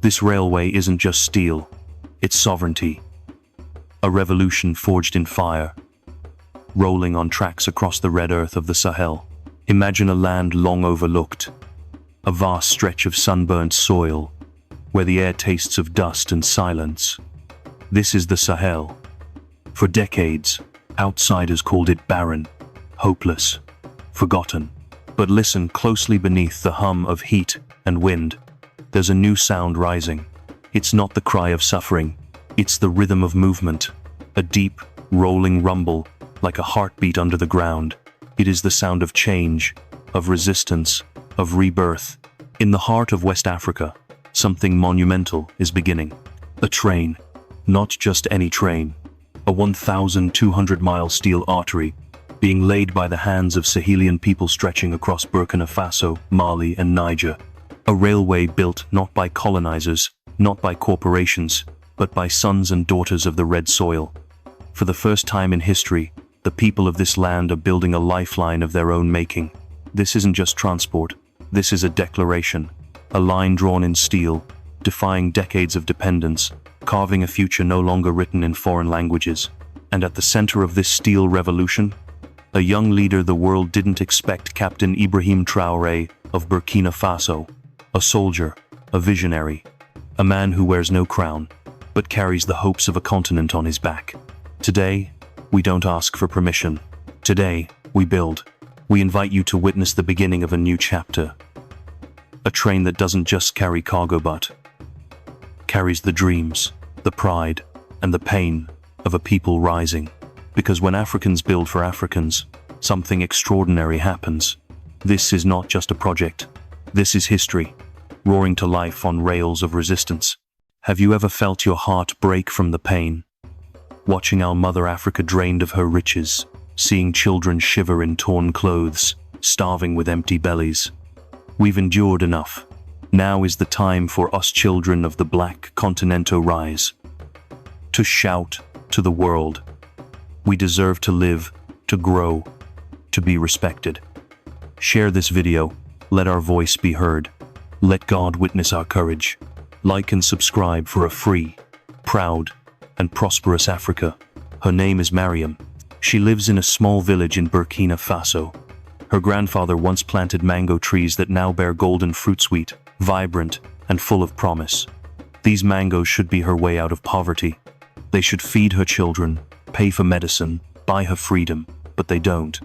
This railway isn't just steel, it's sovereignty. A revolution forged in fire, rolling on tracks across the red earth of the Sahel. Imagine a land long overlooked, a vast stretch of sunburnt soil, where the air tastes of dust and silence. This is the Sahel. For decades, outsiders called it barren, hopeless, forgotten. But listen closely beneath the hum of heat and wind. There's a new sound rising. It's not the cry of suffering, it's the rhythm of movement, a deep, rolling rumble, like a heartbeat under the ground. It is the sound of change, of resistance, of rebirth. In the heart of West Africa, something monumental is beginning. A train, not just any train, a 1,200-mile steel artery, being laid by the hands of Sahelian people stretching across Burkina Faso, Mali, and Niger. A railway built not by colonizers, not by corporations, but by sons and daughters of the red soil. For the first time in history, the people of this land are building a lifeline of their own making. This isn't just transport, this is a declaration, a line drawn in steel, defying decades of dependence, carving a future no longer written in foreign languages. And at the center of this steel revolution, a young leader the world didn't expect, Captain Ibrahim Traoré of Burkina Faso, a soldier, a visionary, a man who wears no crown, but carries the hopes of a continent on his back. Today, we don't ask for permission. Today, we build. We invite you to witness the beginning of a new chapter. A train that doesn't just carry cargo but carries the dreams, the pride, and the pain of a people rising. Because when Africans build for Africans, something extraordinary happens. This is not just a project. This is history, roaring to life on rails of resistance. Have you ever felt your heart break from the pain? Watching our Mother Africa drained of her riches, seeing children shiver in torn clothes, starving with empty bellies. We've endured enough. Now is the time for us children of the Black Continent to rise. To shout to the world. We deserve to live, to grow, to be respected. Share this video. Let our voice be heard. Let God witness our courage. Like and subscribe for a free, proud, and prosperous Africa. Her name is Mariam. She lives in a small village in Burkina Faso. Her grandfather once planted mango trees that now bear golden fruit, sweet, vibrant, and full of promise. These mangoes should be her way out of poverty. They should feed her children, pay for medicine, buy her freedom, but they don't.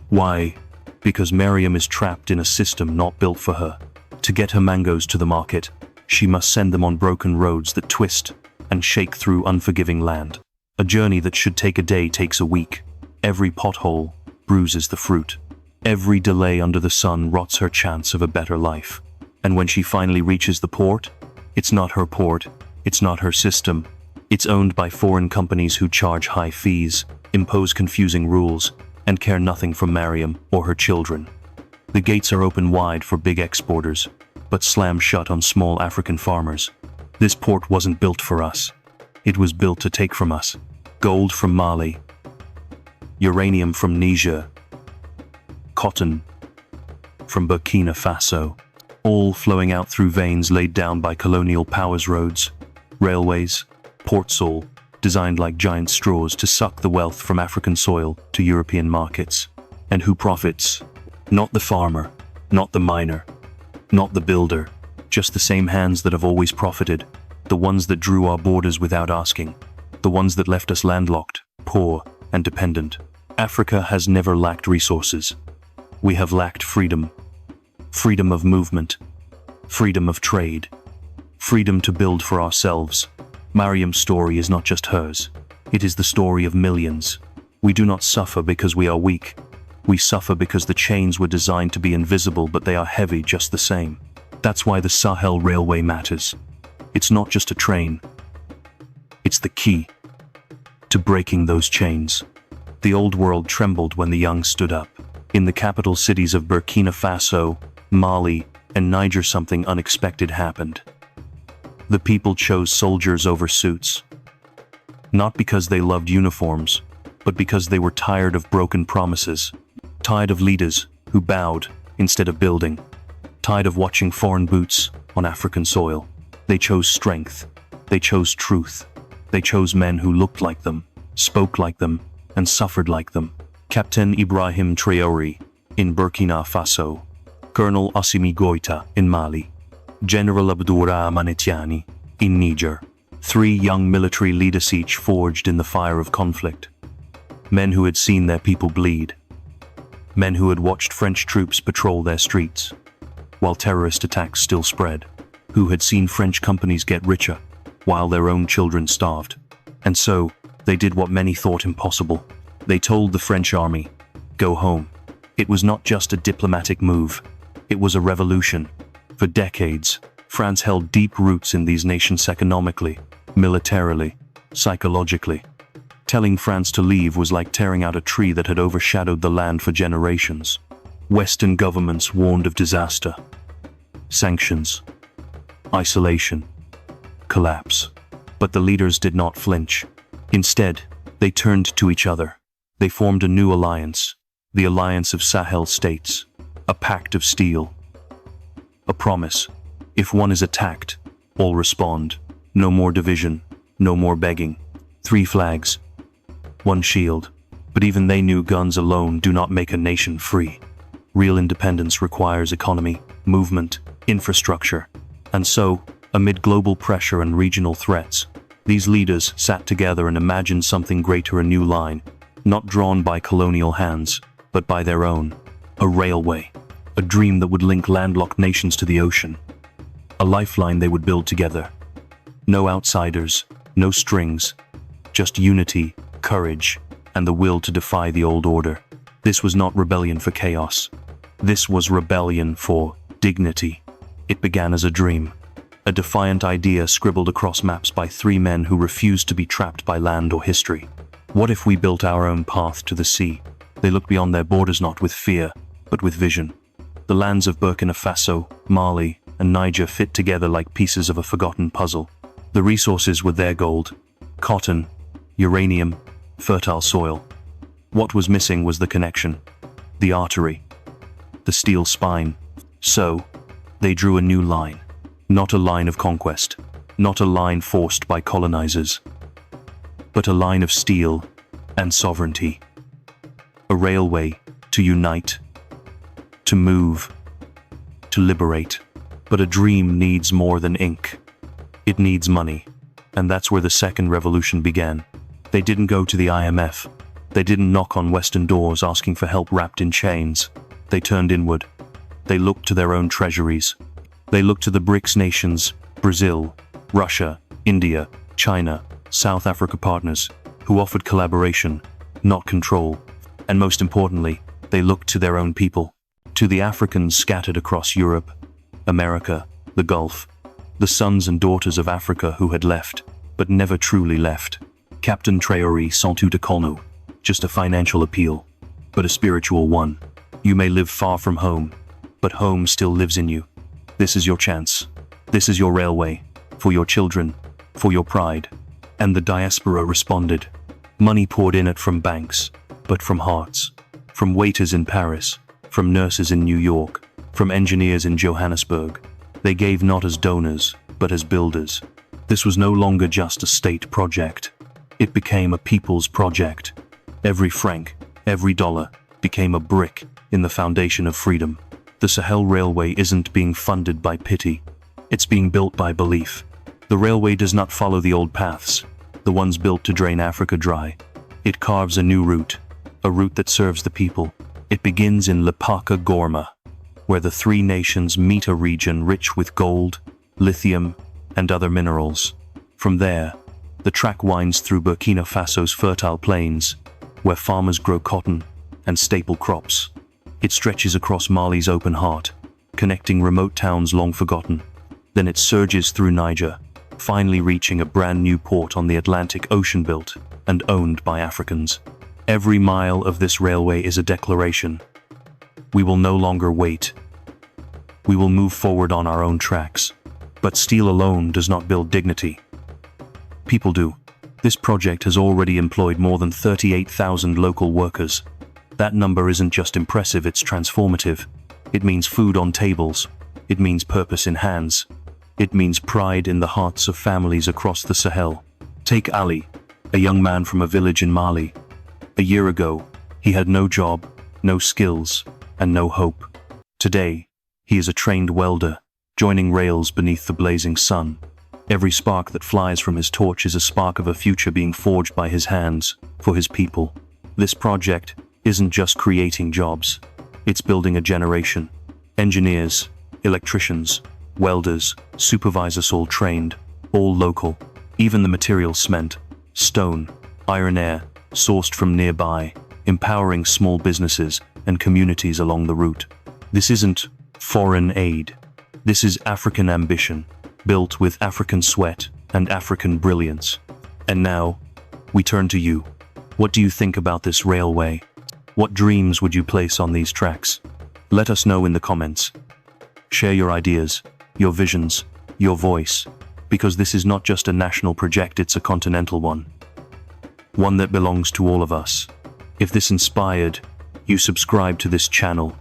Why? Because Mariam is trapped in a system not built for her. To get her mangoes to the market, she must send them on broken roads that twist and shake through unforgiving land. A journey that should take a day takes a week. Every pothole bruises the fruit. Every delay under the sun rots her chance of a better life. And when she finally reaches the port, it's not her port, it's not her system. It's owned by foreign companies who charge high fees, impose confusing rules, and care nothing for Mariam or her children. The gates are open wide for big exporters, but slam shut on small African farmers. This port wasn't built for us. It was built to take from us. Gold from Mali, uranium from Niger, cotton from Burkina Faso, all flowing out through veins laid down by colonial powers. Roads, railways, ports, all designed like giant straws to suck the wealth from African soil to European markets. And who profits? Not the farmer, not the miner, not the builder, just the same hands that have always profited, the ones that drew our borders without asking, the ones that left us landlocked, poor, and dependent. Africa has never lacked resources. We have lacked freedom. Freedom of movement, freedom of trade, freedom to build for ourselves. Mariam's story is not just hers. It is the story of millions. We do not suffer because we are weak. We suffer because the chains were designed to be invisible, but they are heavy just the same. That's why the Sahel Railway matters. It's not just a train. It's the key to breaking those chains. The old world trembled when the young stood up. In the capital cities of Burkina Faso, Mali, and Niger, something unexpected happened. The people chose soldiers over suits. Not because they loved uniforms, but because they were tired of broken promises. Tired of leaders who bowed instead of building. Tired of watching foreign boots on African soil. They chose strength. They chose truth. They chose men who looked like them, spoke like them, and suffered like them. Captain Ibrahim Traoré in Burkina Faso, Colonel Assimi Goïta in Mali, General Abdourahmane Tchiani in Niger. 3 young military leaders each forged in the fire of conflict. Men who had seen their people bleed. Men who had watched French troops patrol their streets, while terrorist attacks still spread. Who had seen French companies get richer, while their own children starved. And so, they did what many thought impossible. They told the French army, "Go home." It was not just a diplomatic move. It was a revolution. For decades, France held deep roots in these nations economically, militarily, psychologically. Telling France to leave was like tearing out a tree that had overshadowed the land for generations. Western governments warned of disaster, sanctions, isolation, collapse. But the leaders did not flinch. Instead, they turned to each other. They formed a new alliance, the alliance of Sahel states, a pact of steel. A promise: if one is attacked, all respond. No more division, no more begging. 3 flags, 1 shield. But even they knew guns alone do not make a nation free. Real independence requires economy, movement, infrastructure. And so, amid global pressure and regional threats, these leaders sat together and imagined something greater: a new line, not drawn by colonial hands, but by their own. A railway, a dream that would link landlocked nations to the ocean. A lifeline they would build together. No outsiders, no strings, just unity, courage, and the will to defy the old order. This was not rebellion for chaos. This was rebellion for dignity. It began as a dream, a defiant idea scribbled across maps by 3 men who refused to be trapped by land or history. What if we built our own path to the sea? They looked beyond their borders not with fear, but with vision. The lands of Burkina Faso, Mali, and Niger fit together like pieces of a forgotten puzzle. The resources were their gold: cotton, uranium, fertile soil. What was missing was the connection, the artery, the steel spine. So, they drew a new line. Not a line of conquest, not a line forced by colonizers, but a line of steel and sovereignty. A railway to unite, to move, to liberate. But a dream needs more than ink. It needs money. And that's where the second revolution began. They didn't go to the IMF. They didn't knock on Western doors asking for help wrapped in chains. They turned inward. They looked to their own treasuries. They looked to the BRICS nations, Brazil, Russia, India, China, South Africa partners, who offered collaboration, not control. And most importantly, they looked to their own people, to the Africans scattered across Europe, America, the Gulf, the sons and daughters of Africa who had left, but never truly left. Captain Traoré sans tout écono, just a financial appeal, but a spiritual one. You may live far from home, but home still lives in you. This is your chance. This is your railway, for your children, for your pride. And the diaspora responded. Money poured in it from banks, but from hearts. From waiters in Paris, from nurses in New York, from engineers in Johannesburg. They gave not as donors, but as builders. This was no longer just a state project. It became a people's project. Every franc, every dollar, became a brick in the foundation of freedom. The Sahel Railway isn't being funded by pity. It's being built by belief. The railway does not follow the old paths, the ones built to drain Africa dry. It carves a new route, a route that serves the people. It begins in Lepaka Gorma, where the 3 nations meet, a region rich with gold, lithium, and other minerals. From there, the track winds through Burkina Faso's fertile plains, where farmers grow cotton and staple crops. It stretches across Mali's open heart, connecting remote towns long forgotten. Then it surges through Niger, finally reaching a brand new port on the Atlantic Ocean, built and owned by Africans. Every mile of this railway is a declaration. We will no longer wait. We will move forward on our own tracks. But steel alone does not build dignity. People do. This project has already employed more than 38,000 local workers. That number isn't just impressive, it's transformative. It means food on tables. It means purpose in hands. It means pride in the hearts of families across the Sahel. Take Ali, a young man from a village in Mali. A year ago, he had no job, no skills, and no hope. Today, he is a trained welder, joining rails beneath the blazing sun. Every spark that flies from his torch is a spark of a future being forged by his hands, for his people. This project isn't just creating jobs, it's building a generation. Engineers, electricians, welders, supervisors all trained, all local. Even the materials cement, stone, iron ore, sourced from nearby, empowering small businesses and communities along the route. This isn't foreign aid. This is African ambition, built with African sweat and African brilliance. And now, we turn to you. What do you think about this railway? What dreams would you place on these tracks? Let us know in the comments. Share your ideas, your visions, your voice, because this is not just a national project, it's a continental one. One that belongs to all of us. If this inspired, you subscribe to this channel.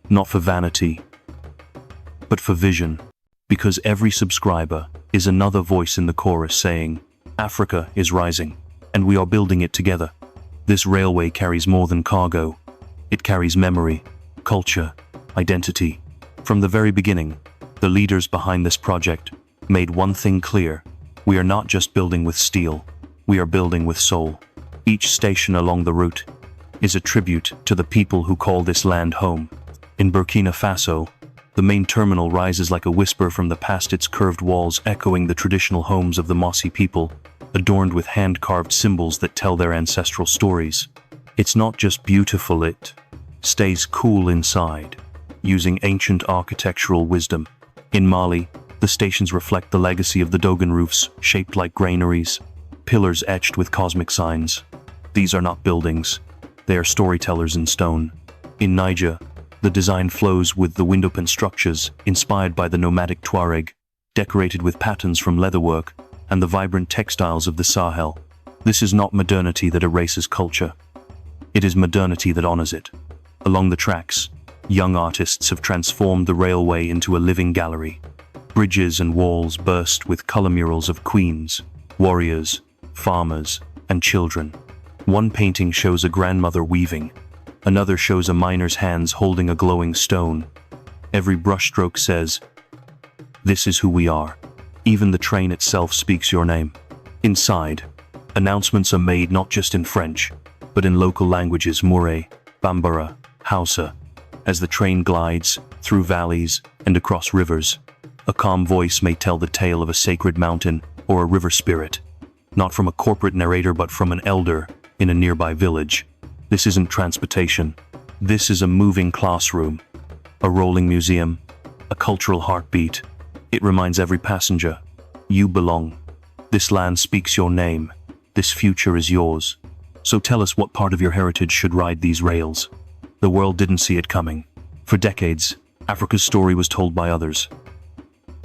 Not for vanity, but for vision, because every subscriber is another voice in the chorus saying, Africa is rising, and we are building it together. This railway carries more than cargo. It carries memory, culture, identity. From the very beginning, the leaders behind this project made one thing clear. We are not just building with steel, we are building with soul. Each station along the route is a tribute to the people who call this land home. In Burkina Faso, the main terminal rises like a whisper from the past, its curved walls echoing the traditional homes of the Massey people, adorned with hand-carved symbols that tell their ancestral stories. It's not just beautiful, it stays cool inside, using ancient architectural wisdom. In Mali, the stations reflect the legacy of the Dogon roofs, shaped like granaries, pillars etched with cosmic signs. These are not buildings, they are storytellers in stone. In Niger, the design flows with the windowpan structures inspired by the nomadic Traoré, decorated with patterns from leatherwork and the vibrant textiles of the Sahel. This is not modernity that erases culture. It is modernity that honors it. Along the tracks, young artists have transformed the railway into a living gallery. Bridges and walls burst with color murals of queens, warriors, farmers, and children. One painting shows a grandmother weaving. Another shows a miner's hands holding a glowing stone. Every brushstroke says, "This is who we are." Even the train itself speaks your name. Inside, announcements are made not just in French, but in local languages Mooré, Bambara, Hausa. As the train glides through valleys and across rivers, a calm voice may tell the tale of a sacred mountain or a river spirit, not from a corporate narrator but from an elder in a nearby village. This isn't transportation. This is a moving classroom, a rolling museum, a cultural heartbeat. It reminds every passenger, you belong. This land speaks your name. This future is yours. So tell us what part of your heritage should ride these rails. The world didn't see it coming. For decades, Africa's story was told by others.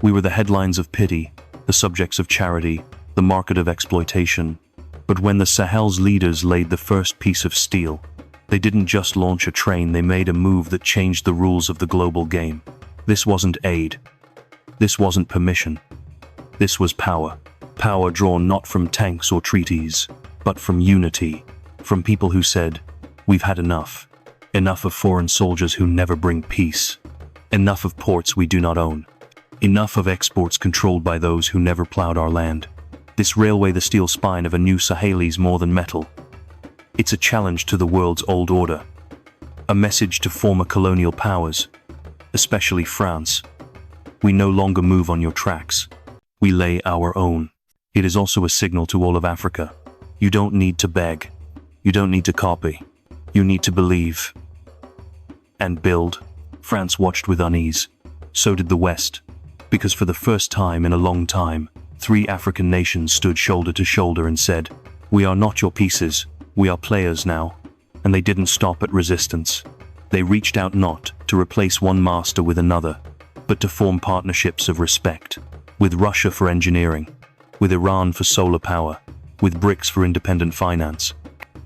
We were the headlines of pity, the subjects of charity, the market of exploitation. But when the Sahel's leaders laid the first piece of steel, they didn't just launch a train, they made a move that changed the rules of the global game. This wasn't aid. This wasn't permission. This was power. Power drawn not from tanks or treaties, but from unity, from people who said, we've had enough. Enough of foreign soldiers who never bring peace. Enough of ports we do not own. Enough of exports controlled by those who never plowed our land. This railway, the steel spine of a new Saheli's more than metal. It's a challenge to the world's old order. A message to former colonial powers, especially France. We no longer move on your tracks. We lay our own. It is also a signal to all of Africa. You don't need to beg. You don't need to copy. You need to believe. And build. France watched with unease. So did the West. Because for the first time in a long time, 3 African nations stood shoulder to shoulder and said, we are not your pieces, we are players now. And they didn't stop at resistance. They reached out not to replace one master with another, but to form partnerships of respect. With Russia for engineering, with Iran for solar power, with BRICS for independent finance.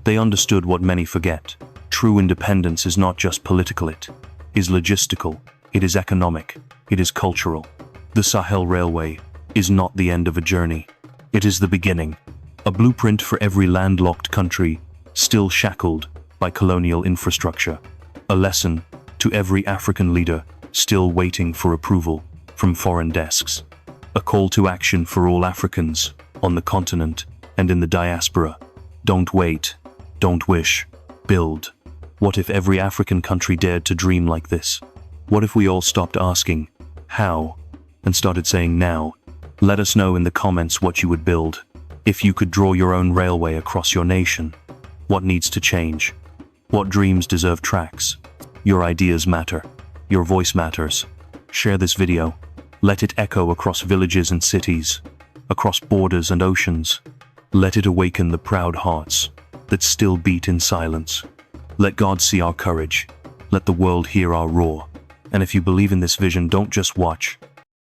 They understood what many forget. True independence is not just political, it is logistical, it is economic, it is cultural. The Sahel Railway is not the end of a journey. It is the beginning. A blueprint for every landlocked country still shackled by colonial infrastructure. A lesson to every African leader still waiting for approval from foreign desks. A call to action for all Africans on the continent and in the diaspora. Don't wait, don't wish, build. What if every African country dared to dream like this? What if we all stopped asking, how, and started saying now? Let us know in the comments what you would build. If you could draw your own railway across your nation, what needs to change? What dreams deserve tracks? Your ideas matter. Your voice matters. Share this video. Let it echo across villages and cities, across borders and oceans. Let it awaken the proud hearts that still beat in silence. Let God see our courage. Let the world hear our roar. And if you believe in this vision, don't just watch.